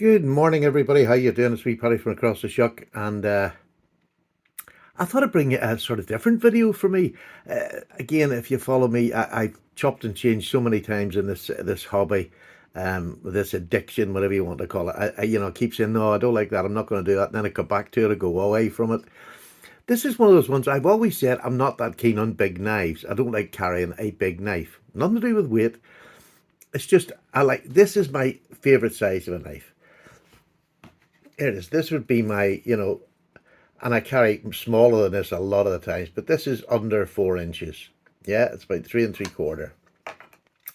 Good morning, everybody. How you doing? It's me, Paddy from across the shuck, and I thought I'd bring you a sort of different video for me. Again, if you follow me, I've chopped and changed so many times in this hobby, this addiction, whatever you want to call it. I keep saying no, I don't like that. I'm not going to do that. And then I go back to it, I go away from it. This is one of those ones I've always said I'm not that keen on big knives. I don't like carrying a big knife. Nothing to do with weight. It's just this is my favorite size of a knife. Here it is. This would be my. And I carry smaller than this a lot of the times, but this is under 4 inches. Yeah, it's about 3 3/4.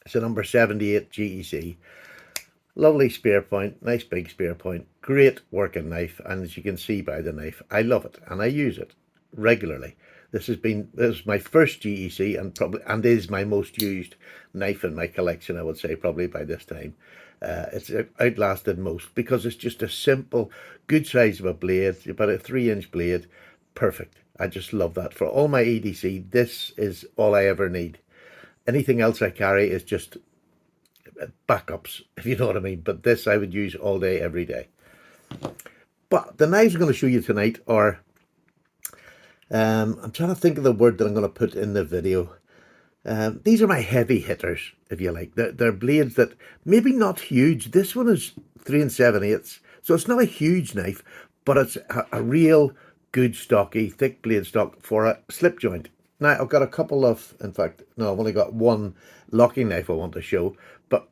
It's a number 78 GEC. Lovely spear point, nice big spear point, great working knife, and as you can see by the knife, I love it and I use it regularly. This is my first GEC and is my most used knife in my collection, I would say, probably by this time. It's outlasted most because it's just a simple, good size of a blade, about a 3 inch blade. Perfect. I just love that. For all my EDC, this is all I ever need. Anything else I carry is just backups, if you know what I mean. But this I would use all day, every day. But the knives I'm going to show you tonight are, I'm trying to think of the word that I'm going to put in the video. These are my heavy hitters, if you like. They're blades that maybe not huge. This one is 3 7/8, so it's not a huge knife, but it's a real good stocky, thick blade stock for a slip joint. Now, I've got a couple of, in fact, no, I've only got one locking knife I want to show, but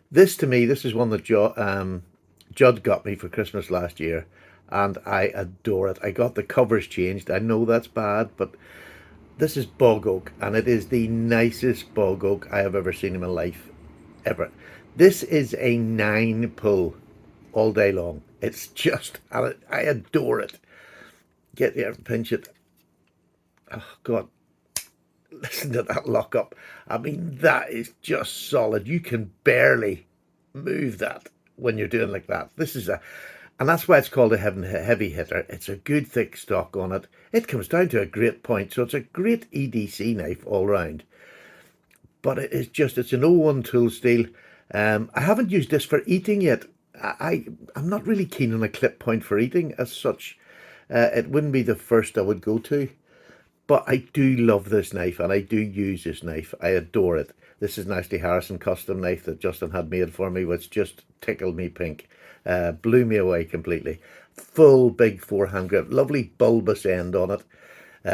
this to me, this is one that Judd got me for Christmas last year, and I adore it. I got the covers changed. I know that's bad, but this is bog oak, and it is the nicest bog oak I have ever seen in my life, ever. This is a 9 pull all day long. It's just, I adore it. Get here, pinch it. Oh, God. Listen to that lockup. I mean, that is just solid. You can barely move that when you're doing like that. And that's why it's called a heavy hitter. It's a good thick stock on it. It comes down to a great point. So it's a great EDC knife all round. But it's an O1 tool steel. I haven't used this for eating yet. I'm not really keen on a clip point for eating as such. It wouldn't be the first I would go to. But I do love this knife, and I do use this knife. I adore it. This is an Ashley Harrison custom knife that Justin had made for me, which just tickled me pink. Blew me away completely. Full big forehand grip. Lovely bulbous end on it,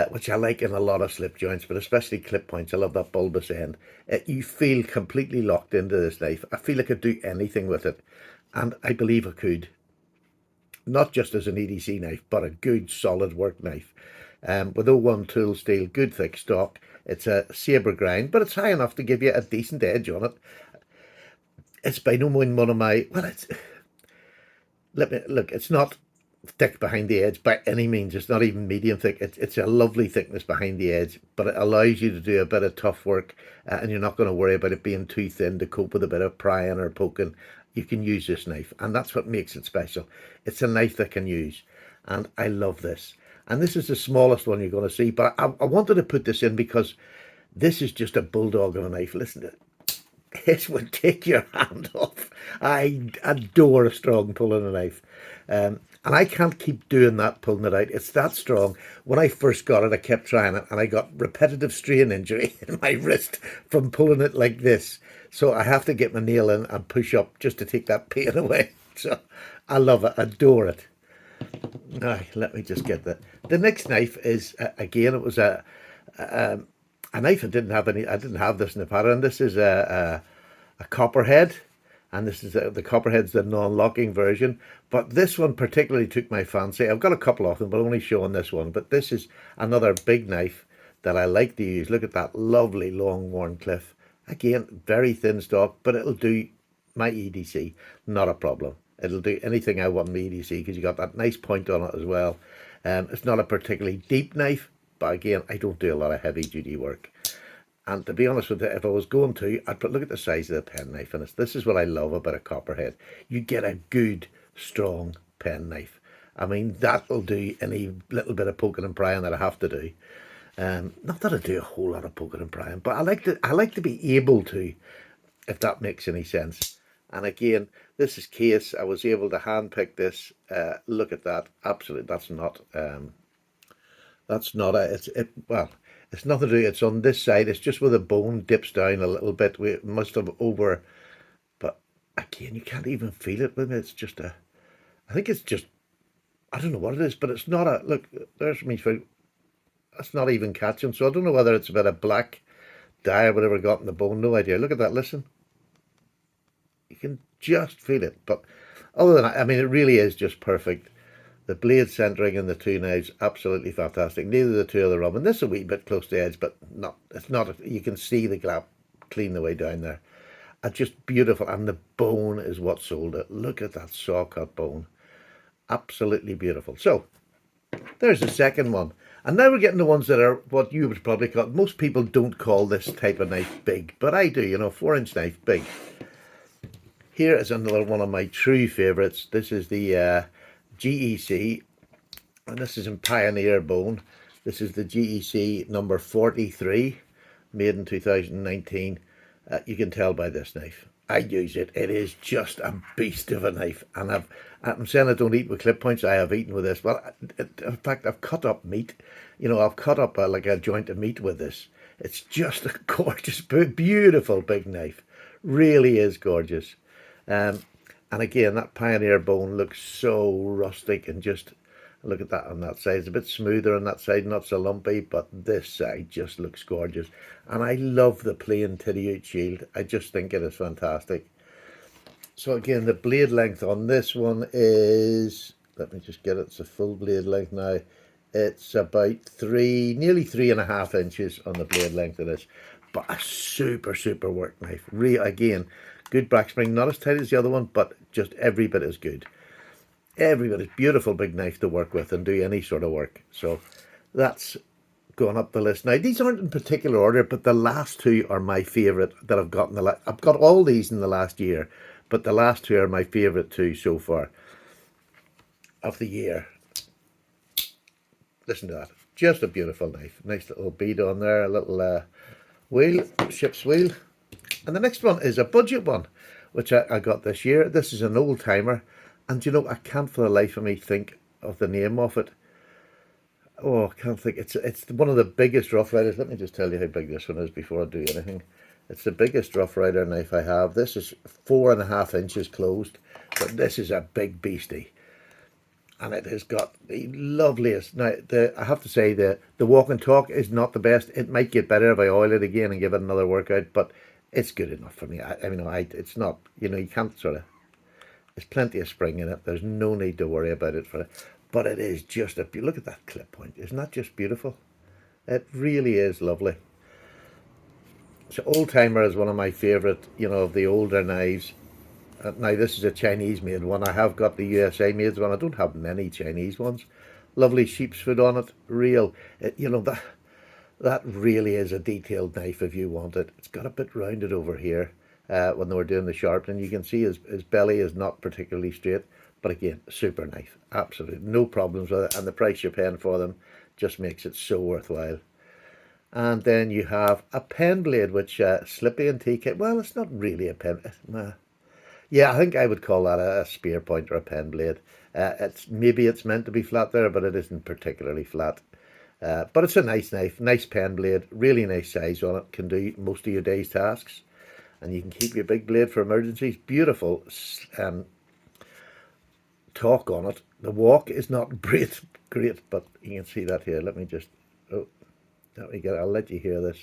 which I like in a lot of slip joints, but especially clip points. I love that bulbous end. You feel completely locked into this knife. I feel I could do anything with it, and I believe I could. Not just as an EDC knife, but a good solid work knife. With O1 tool steel, good thick stock. It's a sabre grind, but it's high enough to give you a decent edge on it. It's by no means one of my, well, it's not thick behind the edge by any means. It's not even medium thick. It's a lovely thickness behind the edge, but it allows you to do a bit of tough work, and you're not going to worry about it being too thin to cope with a bit of prying or poking. You can use this knife, and that's what makes it special. It's a knife that can use, and I love this. And this is the smallest one you're going to see, but I wanted to put this in because this is just a bulldog of a knife. Listen to it. It would take your hand off. I adore a strong pull on a knife. And I can't keep doing that, pulling it out. It's that strong. When I first got it, I kept trying it, and I got repetitive strain injury in my wrist from pulling it like this. So I have to get my nail in and push up just to take that pain away. So I love it, adore it. Now, let me just get that. The next knife is, again, it was a knife I didn't have this in the pattern. This is a copperhead, and this is the copperhead's the non-locking version. But this one particularly took my fancy. I've got a couple of them, but only showing this one. But this is another big knife that I like to use. Look at that lovely long worn cliff. Again, very thin stock, but it'll do my EDC, not a problem. It'll do anything I want in my EDC because you got that nice point on it as well. It's not a particularly deep knife, but again, I don't do a lot of heavy duty work. And to be honest with you, if I was going to, look at the size of the pen knife, and this is what I love about a copperhead. You get a good, strong pen knife. I mean, that'll do any little bit of poking and prying that I have to do. Not that I do a whole lot of poking and prying, but I like to be able to, if that makes any sense. And again, This is case. I was able to hand pick this. Look at that. Absolutely, that's not a. Well, it's nothing to do. It's on this side. It's just where the bone dips down a little bit. We must have over, but again, you can't even feel it with it. It's just a. I think it's just. I don't know what it is, but it's not a. Look, there's me foot. That's not even catching. So I don't know whether it's a bit of black dye or whatever got in the bone. No idea. Look at that. Listen, you can just feel it. But other than that, I mean, it really is just perfect. The blade centering in the two knives, absolutely fantastic. Neither of the two are the rub. And this is a wee bit close to the edge, but not. It's not. You can see the gap clean the way down there. Just beautiful. And the bone is what sold it. Look at that saw cut bone. Absolutely beautiful. So there's the second one. And now we're getting the ones that are what you would probably call, most people don't call this type of knife big, but I do, 4-inch knife, big. Here is another one of my true favourites. This is the GEC, and this is in Pioneer bone. This is the GEC number 43, made in 2019. You can tell by this knife. I use it. It is just a beast of a knife. And I'm saying I don't eat with clip points. I have eaten with this. Well, in fact, I've cut up meat. I've cut up like a joint of meat with this. It's just a gorgeous, beautiful big knife. Really is gorgeous. And again, that Pioneer bone looks so rustic, and just look at that on that side. It's a bit smoother on that side, not so lumpy, but this side just looks gorgeous. And I love the plain titty-out shield. I just think it is fantastic. So again, the blade length on this one is, let me just get it, it's a full blade length now. It's about nearly 3.5 inches on the blade length of this. But a super, super work knife. Again, good backspring, not as tight as the other one, but just every bit as good. Every bit is beautiful big knife to work with and do any sort of work. So that's going up the list. Now, these aren't in particular order, but the last two are my favourite that I've got I've got all these in the last year, but the last two are my favourite two so far of the year. Listen to that. Just a beautiful knife. Nice little bead on there, a little wheel, ship's wheel. And the next one is a budget one, which I got this year. This is an old timer. And I can't for the life of me think of the name of it. Oh, I can't think. It's one of the biggest Rough Riders. Let me just tell you how big this one is before I do anything. It's the biggest Rough Rider knife I have. This is 4.5 inches closed, but this is a big beastie. And it has got the loveliest. Now, I have to say, the walk and talk is not the best. It might get better if I oil it again and give it another workout, but it's good enough for me. It's not, you can't sort of, there's plenty of spring in it. There's no need to worry about it for it. But it is just look at that clip point. Isn't that just beautiful? It really is lovely. So Old Timer is one of my favourite, of the older knives. Now this is a Chinese made one. I have got the USA made one. I don't have many Chinese ones. Lovely sheep's foot on it. Real, that really is a detailed knife if you want it. It's got a bit rounded over here. When they were doing the sharpening, you can see his belly is not particularly straight, but again, super knife, absolutely no problems with it, and the price you're paying for them just makes it so worthwhile. And then you have a pen blade, which Slippy and TK, well, it's not really a pen, yeah, I think I would call that a spear point or a pen blade. Maybe it's meant to be flat there, but it isn't particularly flat. But it's a nice knife, nice pen blade, really nice size on it, can do most of your day's tasks. And you can keep your big blade for emergencies. Beautiful torque on it. The walk is not great, but you can see that here. Let me just, let me get, I'll let you hear this.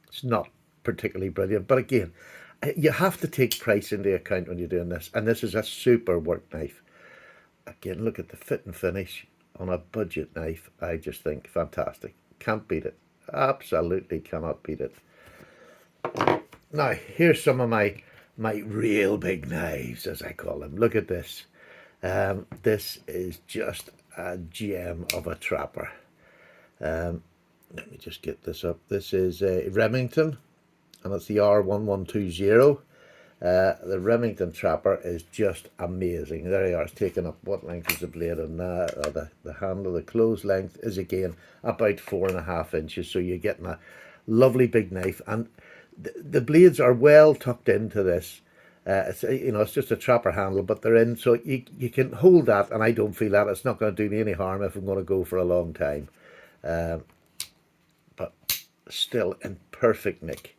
It's not particularly brilliant, but again, you have to take price into account when you're doing this. And this is a super work knife. Again, look at the fit and finish on a budget knife. I just think fantastic. Can't beat it. Absolutely cannot beat it. Now, here's some of my real big knives, as I call them. Look at this. This is just a gem of a trapper. Let me just get this up. This is a Remington, and it's the R1120. The Remington trapper is just amazing. There you are. It's taken up, what length is the blade on that? The handle, the close length is again about 4.5 inches. So you're getting a lovely big knife. And The blades are well tucked into this. It's, it's just a trapper handle, but they're in, so you can hold that, and I don't feel that it's not going to do me any harm if I'm going to go for a long time. But still in perfect nick.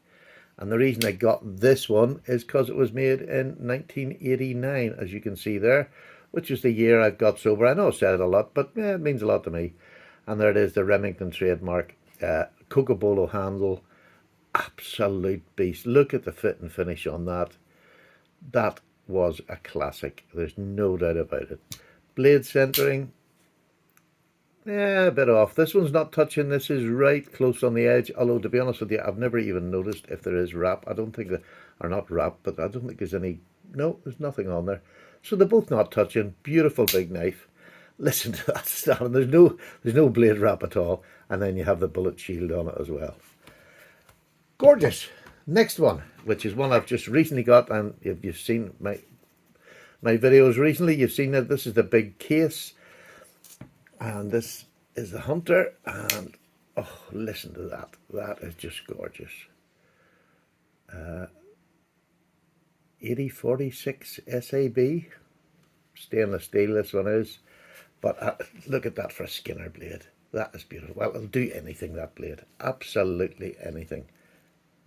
And the reason I got this one is because it was made in 1989, as you can see there, which is the year I've got sober. I know I said it a lot, but yeah, it means a lot to me. And there it is, the Remington trademark, Cocobolo handle, absolute beast. Look at the fit and finish on that. That was a classic. There's no doubt about it. Blade centering, yeah, a bit off. This one's not touching. This is right close on the edge. Although, to be honest with you, I've never even noticed if there is wrap. I don't think that, or not wrap, but I don't think there's any. No, there's nothing on there. So they're both not touching. Beautiful big knife. Listen to that stuff. And there's no blade wrap at all. And then you have the bullet shield on it as well. Gorgeous. Next one, which is one I've just recently got, and if you've seen my videos recently, you've seen that this is the big case. And this is the Hunter, and oh, listen to that. That is just gorgeous. 8046 SAB, stainless steel this one is. But look at that for a Skinner blade. That is beautiful. Well, it'll do anything, that blade. Absolutely anything.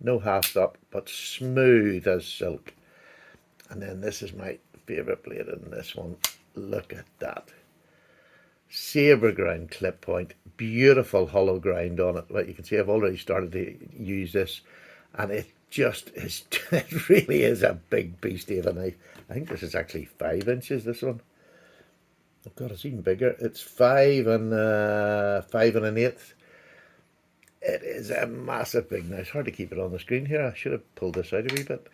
No half stop, but smooth as silk. And then this is my favourite blade in this one. Look at that. Sabre grind clip point, beautiful hollow grind on it. But you can see I've already started to use this, and it just is, it really is a big beastie of a knife. I think this is actually 5 inches, this one. Oh God, it's even bigger. It's 5 and 5 1/8. It is a massive big knife. It's hard to keep it on the screen here. I should have pulled this out a wee bit.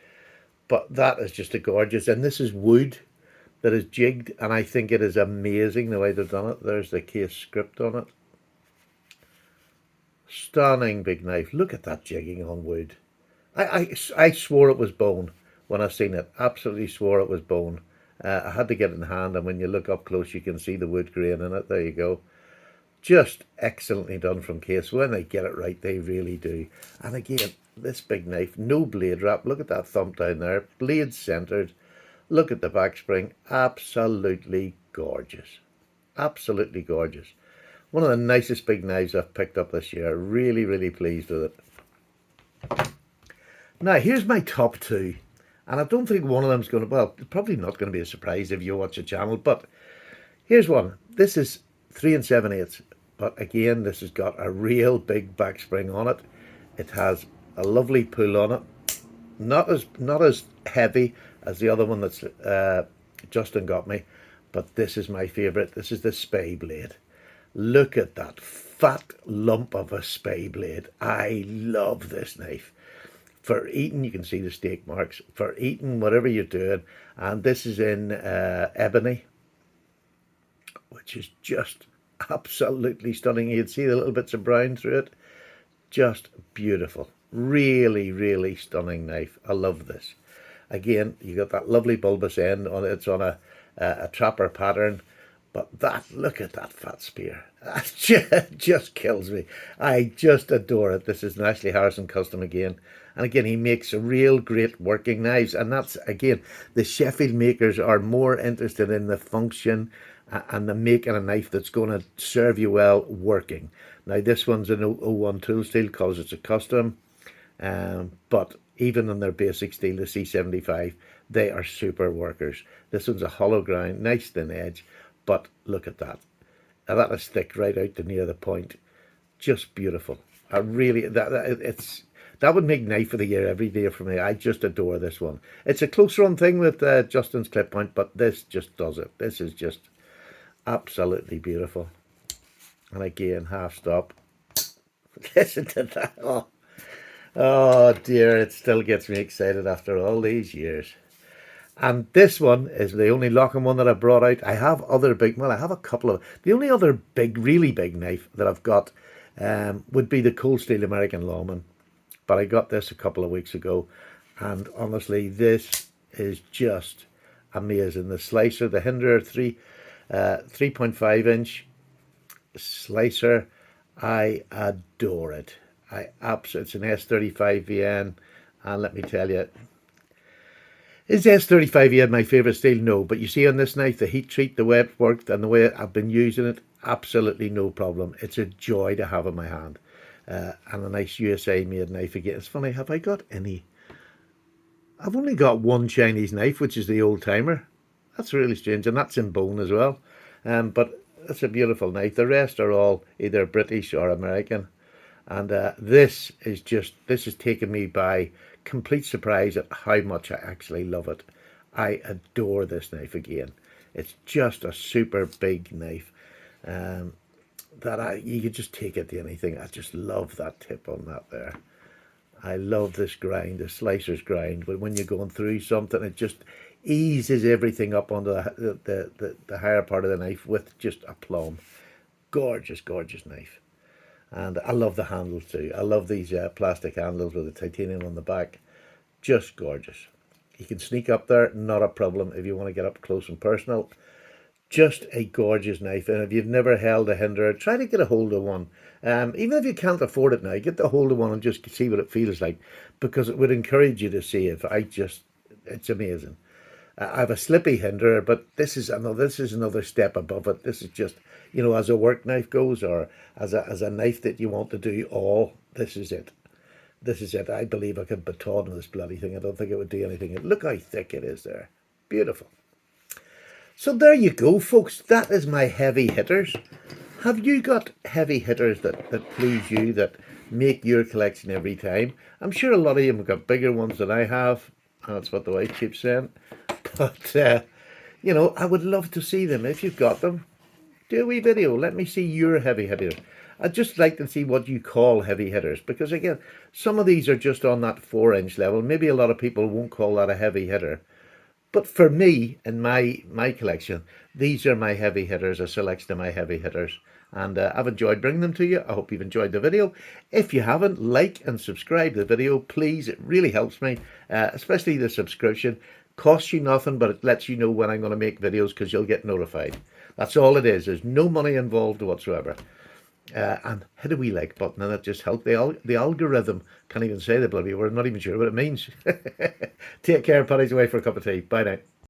But that is just a gorgeous, and this is wood that is jigged, and I think it is amazing the way they've done it. There's the case script on it. Stunning big knife. Look at that jigging on wood. I swore it was bone when I seen it. Absolutely swore it was bone. I had to get it in hand, and when you look up close, you can see the wood grain in it. There you go. Just excellently done from case. When they get it right, they really do. And again, this big knife, no blade wrap. Look at that thump down there. Blade centered. Look at the back spring. Absolutely gorgeous. Absolutely gorgeous. One of the nicest big knives I've picked up this year. Really, really pleased with it. Now, here's my top 2. And I don't think one of them's going to, well, probably not going to be a surprise if you watch the channel. But here's one. This is 3 7/8. But again, this has got a real big back spring on it. It has a lovely pull on it. Not as heavy as the other one that's Justin got me, but this is my favourite. This is the Spey blade. Look at that fat lump of a Spey blade. I love this knife. For eating, you can see the steak marks. For eating, whatever you're doing, and this is in ebony, which is just absolutely stunning. You'd see the little bits of brown through it. Just beautiful. Really, really stunning knife. I love this. Again, you got that lovely bulbous end on it. It's on a trapper pattern. But that, look at that fat spear. That just kills me. I just adore it. This is an Ashley Harrison custom again. And again, he makes real great working knives. And that's, again, the Sheffield makers are more interested in the function and the making a knife that's going to serve you well working. Now, this one's an 01 tool steel because it's a custom. But even on their basic steel, the C75, they are super workers. This one's a hollow grind, nice thin edge. But look at that. Now that is thick right out to near the point. Just beautiful. I really, that would make knife of the year every day for me. I just adore this one. It's a close run thing with Justin's clip point, but this just does it. This is just absolutely beautiful. And again, half stop. Listen to that. Oh dear, it still gets me excited after all these years. And this one is the only locking one that I brought out. I have other big, well, I have a couple of, the only other big, really big knife that I've got would be the Cold Steel American Lawman. But I got this a couple of weeks ago. And honestly, this is just amazing. The slicer, the Hinder 3.5 inch slicer, I adore it. It's an S35 VN. And let me tell you, is S35E my favourite steel? No, but you see on this knife, the heat treat, the way it worked and the way I've been using it, absolutely no problem. It's a joy to have in my hand. And a nice USA made knife again. It's funny, have I got any? I've only got one Chinese knife, which is the old timer. That's really strange, and that's in bone as well. But it's a beautiful knife. The rest are all either British or American. And this has taken me by complete surprise at how much I actually love it. I adore this knife again. It's just a super big knife um, you could just take it to anything. I just love that tip on that there. I love this grind, the slicer's grind. But when you're going through something, it just eases everything up onto the higher part of the knife with just a plumb. Gorgeous, gorgeous knife. And I love the handles too. I love these plastic handles with the titanium on the back. Just gorgeous. You can sneak up there, not a problem if you want to get up close and personal. Just a gorgeous knife. And if you've never held a Hinderer, try to get a hold of one. Even if you can't afford it now, get the hold of one and just see what it feels like, because it would encourage you to see it. It's amazing. I have a slippy Hinderer, but this is another step above it. This is just, as a work knife goes, or as a knife that you want to do all. This is it. This is it. I believe I could baton this bloody thing. I don't think it would do anything. Look how thick it is there. Beautiful. So there you go, folks. That is my heavy hitters. Have you got heavy hitters that please you, that make your collection every time? I'm sure a lot of you have got bigger ones than I have. That's what the wife keeps saying. But, I would love to see them. If you've got them, do a wee video. Let me see your heavy hitters. I'd just like to see what you call heavy hitters, because again, some of these are just on that 4-inch level. Maybe a lot of people won't call that a heavy hitter. But for me, in my collection, these are my heavy hitters, a selection of my heavy hitters. And I've enjoyed bringing them to you. I hope you've enjoyed the video. If you haven't, like and subscribe to the video, please. It really helps me, especially the subscription. Costs you nothing, but it lets you know when I'm going to make videos, because you'll get notified. That's all it is. There's no money involved whatsoever. And hit a wee like button, and it just helps. The algorithm, can't even say the bloody word, I'm not even sure what it means. Take care, Paddy's away for a cup of tea. Bye now.